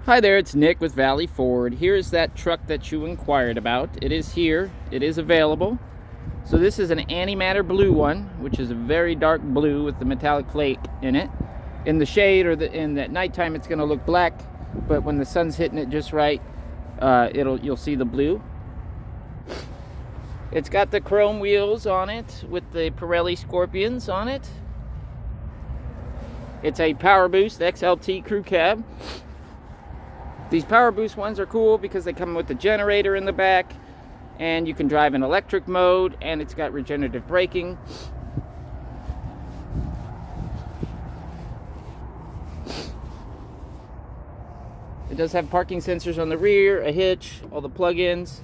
Hi there, it's Nick with Valley Ford. Here's that truck that you inquired about. It is here. It is available. So this is an antimatter blue one, which is a very dark blue with the metallic flake in it. In the shade or in at nighttime, it's going to look black, but when the sun's hitting it just right, you'll see the blue. It's got the chrome wheels on it with the Pirelli Scorpions on it. It's a powerboost XLT crew cab. These powerboost ones are cool because they come with the generator in the back, and you can drive in electric mode, and it's got regenerative braking. It does have parking sensors on the rear, a hitch, all the plug-ins.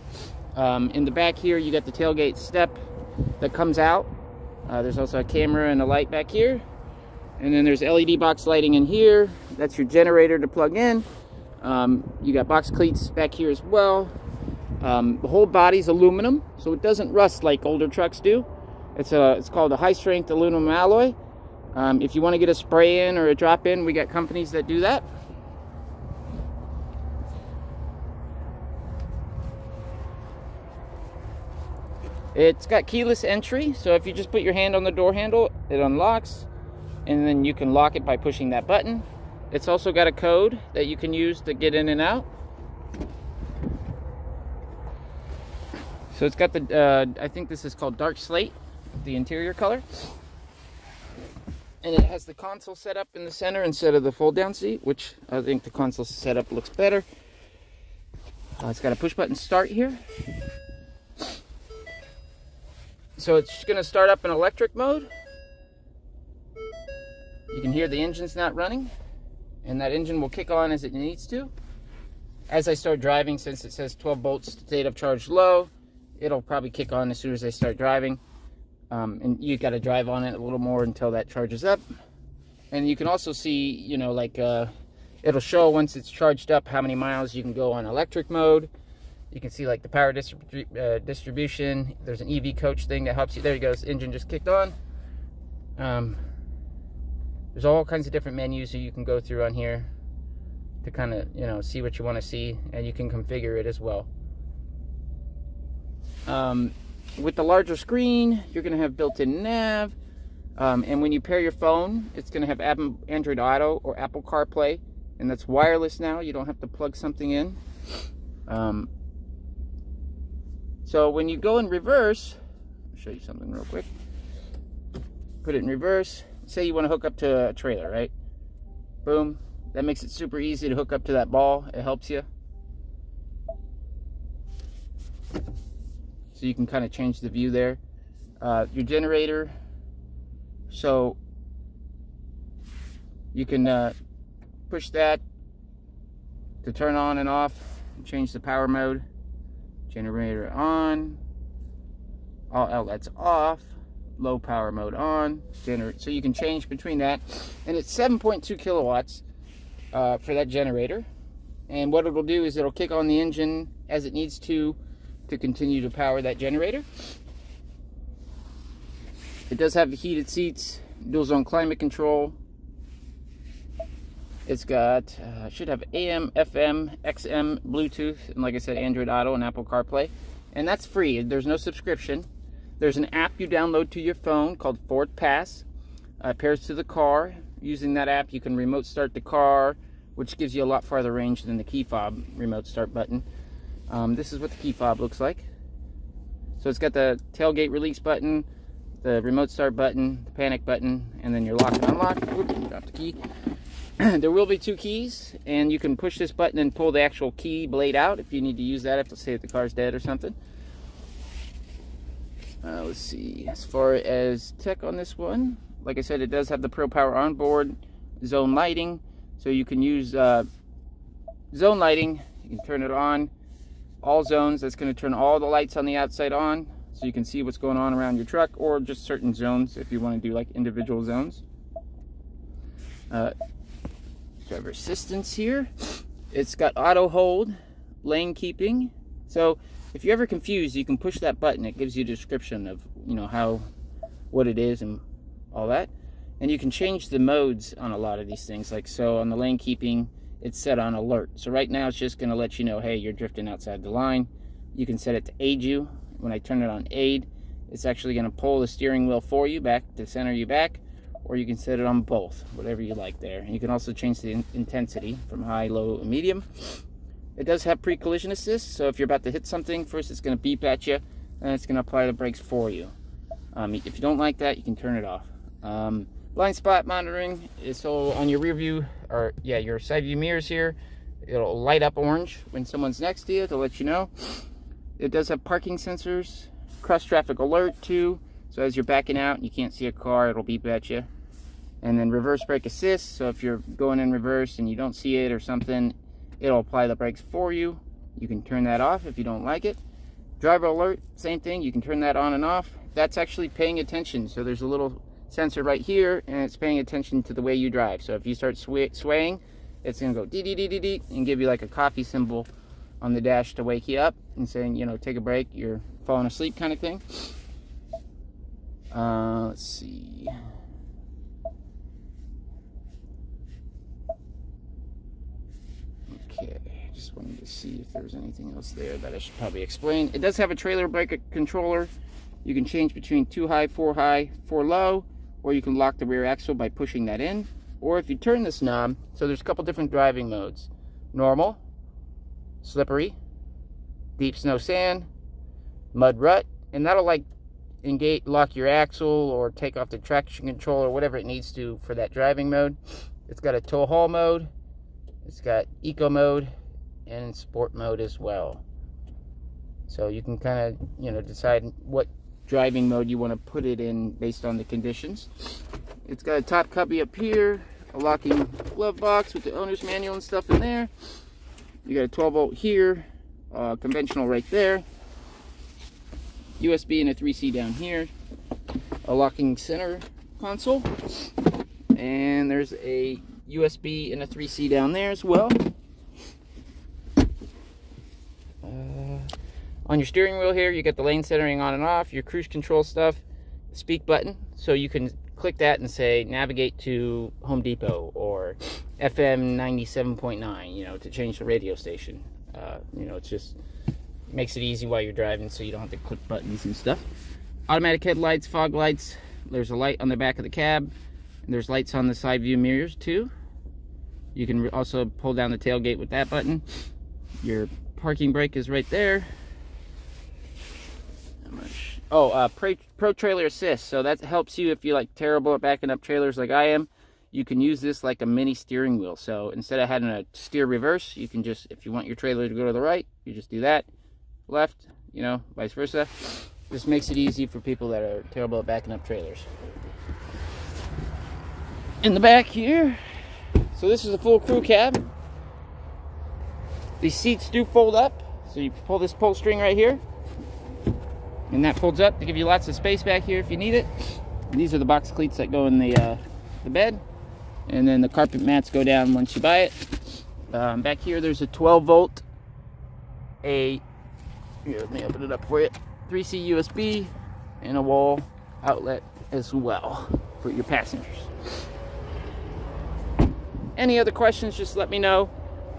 In the back here, you got the tailgate step that comes out. There's also a camera and a light back here. And then there's LED box lighting in here. That's your generator to plug in. You got box cleats back here as well. The whole body's aluminum, so it doesn't rust like older trucks do. It's called a high-strength aluminum alloy. If you want to get a spray in or a drop in, we got companies that do that. It's got keyless entry, so if you just put your hand on the door handle, it unlocks, and then you can lock it by pushing that button. It's also got a code that you can use to get in and out. So it's got the, I think this is called dark slate, the interior color. And it has the console set up in the center instead of the fold down seat, which I think the console setup looks better. It's got a push button start here. So it's going to start up in electric mode. You can hear the engine's not running, and that engine will kick on as it needs to. As I start driving, since it says 12 volts state of charge low, it'll probably kick on as soon as I start driving. And you got to drive on it a little more until that charges up. And you can also see, you know, like it'll show once it's charged up how many miles you can go on electric mode. You can see like the power distribution. There's an EV coach thing that helps you. There you go. This engine just kicked on. There's all kinds of different menus that you can go through on here to kind of, you know, see what you want to see, and you can configure it as well. With the larger screen, you're going to have built-in nav, and when you pair your phone, it's going to have Android Auto or Apple CarPlay, and that's wireless now. You don't have to plug something in. So when you go in reverse, I'll show you something real quick. Put it in reverse. Say you want to hook up to a trailer, right? Boom. That makes it super easy to hook up to that ball. It helps you. So you can kind of change the view there. Your generator. So you can push that to turn on and off. Change the power mode. Generator on. All outlets off. Low power mode on. So you can change between that. And it's 7.2 kilowatts for that generator. And what it'll do is it'll kick on the engine as it needs to continue to power that generator. It does have heated seats, dual zone climate control. It's got, should have AM, FM, XM, Bluetooth, and like I said, Android Auto and Apple CarPlay. And that's free. There's no subscription. There's an app you download to your phone called Ford Pass. It pairs to the car. Using that app, you can remote start the car, which gives you a lot farther range than the key fob remote start button. This is what the key fob looks like. So it's got the tailgate release button, the remote start button, the panic button, and then your lock and unlock. Oops, dropped the key. There will be two keys, and you can push this button and pull the actual key blade out if you need to use that, if, let's say, if the car's dead or something. Let's see, as far as tech on this one, like I said, it does have the Pro Power onboard zone lighting, so you can use zone lighting. You can turn it on, all zones. That's going to turn all the lights on the outside on, so you can see what's going on around your truck, or just certain zones if you want to do like individual zones. Driver assistance here. It's got auto hold, lane keeping. So if you're ever confused, you can push that button. It gives you a description of, you know, what it is and all that. And you can change the modes on a lot of these things. Like, so on the lane keeping, it's set on alert. So right now it's just going to let you know, hey, you're drifting outside the line. You can set it to aid you. When I turn it on aid, it's actually going to pull the steering wheel for you back to center you back, or you can set it on both, whatever you like there. You can also change the intensity from high, low, and medium. It does have pre-collision assist, so if you're about to hit something, first it's going to beep at you, and it's going to apply the brakes for you. If you don't like that, you can turn it off. Blind spot monitoring is so on your rear view, or yeah, your side view mirrors here, it'll light up orange when someone's next to you to let you know. It does have parking sensors, cross traffic alert too, so as you're backing out and you can't see a car, it'll beep at you. And then reverse brake assist, so if you're going in reverse and you don't see it or something, it'll apply the brakes for you. You can turn that off if you don't like it. Driver alert, same thing, you can turn that on and off. That's actually paying attention, so there's a little sensor right here, and it's paying attention to the way you drive. So if you start swaying, it's going to go dee dee dee dee dee and give you like a coffee symbol on the dash to wake you up and saying, you know, take a break, you're falling asleep kind of thing. Let's see. Okay, just wanted to see if there's anything else there that I should probably explain. It does have a trailer brake controller. You can change between 2 high, 4 low, or you can lock the rear axle by pushing that in. Or if you turn this knob, so there's a couple different driving modes. Normal, slippery, deep snow sand, mud rut, and that'll like engage, lock your axle or take off the traction control or whatever it needs to for that driving mode. It's got a tow haul mode, it's got eco mode, and sport mode as well. So you can kind of, you know, decide what driving mode you want to put it in based on the conditions. It's got a top cubby up here, a locking glove box with the owner's manual and stuff in there. You got a 12 volt here, conventional right there, USB and a 3C down here, a locking center console, and there's a USB and a 3C down there as well. On your steering wheel here, you get the lane centering on and off, your cruise control stuff, speak button, so you can click that and say navigate to Home Depot or FM 97.9, you know, to change the radio station. You know, it just makes it easy while you're driving so you don't have to click buttons and stuff. Automatic headlights, fog lights, there's a light on the back of the cab, and there's lights on the side view mirrors too. You can also pull down the tailgate with that button. Your parking brake is right there. Oh, Pro Trailer Assist. So that helps you if you're like terrible at backing up trailers like I am. You can use this like a mini steering wheel. So instead of having to steer reverse, you can just, if you want your trailer to go to the right, you just do that. Left, you know, vice versa. This makes it easy for people that are terrible at backing up trailers. In the back here, so this is a full crew cab. These seats do fold up. So you pull this pull string right here, and that folds up to give you lots of space back here if you need it. And these are the box cleats that go in the bed, and then the carpet mats go down once you buy it. Back here there's a 12 volt, here, let me open it up for you, 3C USB, and a wall outlet as well for your passengers. Any other questions, just let me know.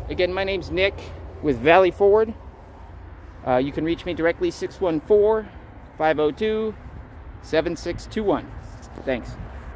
Again, my name's Nick with Valley Ford. You can reach me directly, 614-502-7621. Thanks.